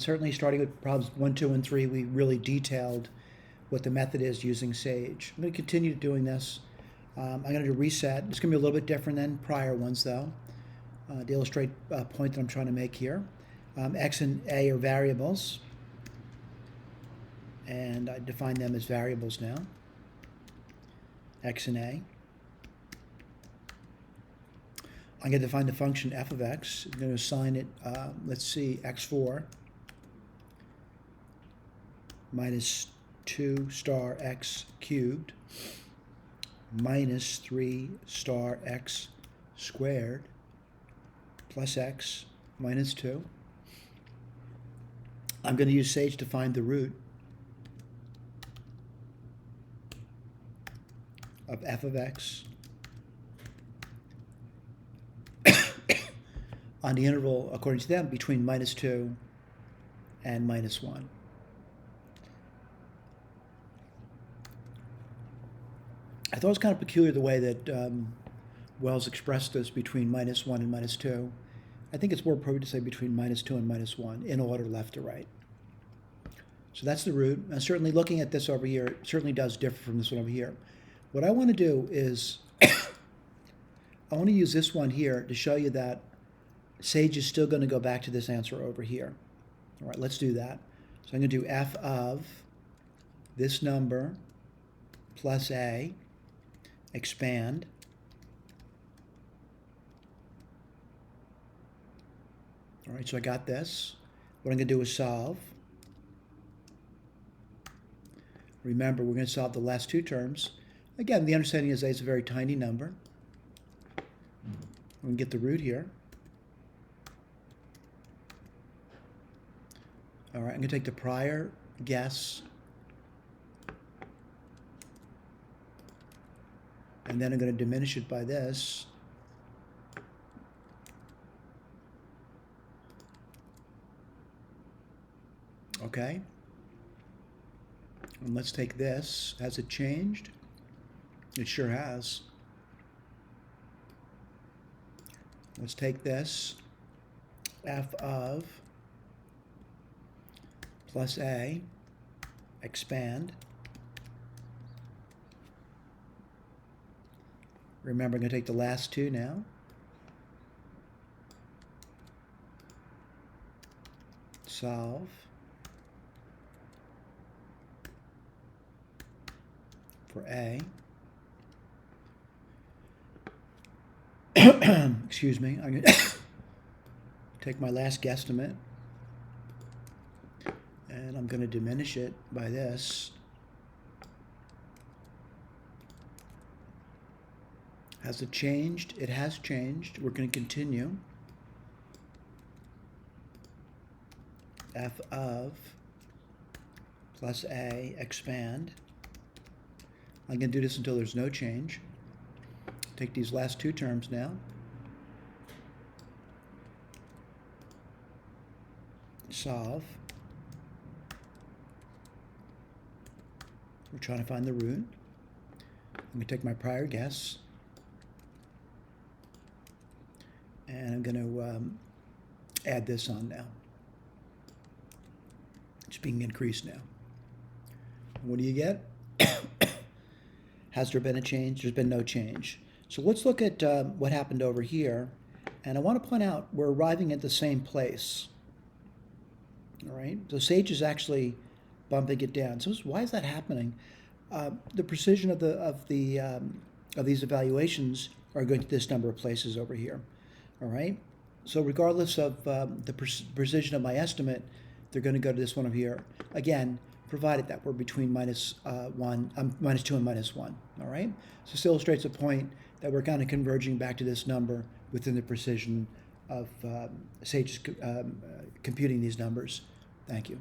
Certainly starting with problems 1, 2, and 3, we really detailed what the method is using Sage. I'm going to continue doing this. I'm going to do reset. It's going to be a little bit different than prior ones, though, to illustrate a point that I'm trying to make here. X and A are variables, and I define them as variables now. X and A. I'm going to define the function f of x. I'm going to assign it, let's see, x4 minus 2 star x cubed minus 3 star x squared plus x minus 2. I'm going to use Sage to find the root of f of x on the interval, according to them, between minus 2 and minus 1. I thought it was kind of peculiar the way that Wells expressed this between minus 1 and minus 2. I think it's more appropriate to say between minus 2 and minus 1, in order left to right. So that's the root. And certainly looking at this over here, it certainly does differ from this one over here. What I want to do is, I want to use this one here to show you that Sage is still going to go back to this answer over here. All right, let's do that. So I'm going to do f of this number plus a, expand. All right, so I got this. What I'm going to do is solve. Remember, we're going to solve the last two terms. Again, the understanding is a is a very tiny number. We can get the root here. All right, I'm going to take the prior guess, and then I'm going to diminish it by this. Okay. And let's take this. Has it changed? It sure has. Let's take this. F of plus a, expand. Remember, I'm going to take the last two now. Solve. For a. Excuse me. I'm going to take my last guesstimate, and I'm going to diminish it by this. Has it changed? It has changed. We're going to continue. F of plus a, expand. I'm going to do this until there's no change. Take these last two terms now. Solve. We're trying to find the root. I'm going to take my prior guess, and I'm going to add this on now. It's being increased now. What do you get? Has there been a change? There's been no change. So let's look at what happened over here. And I want to point out we're arriving at the same place. All right. So Sage is actually bumping it down. So why is that happening? The precision of these evaluations are going to this number of places over here. All right. So regardless of the precision of my estimate, they're going to go to this one over here. Again, provided that we're between minus 2 and minus 1. All right. So this illustrates a point that we're kind of converging back to this number within the precision of Sage's computing these numbers. Thank you.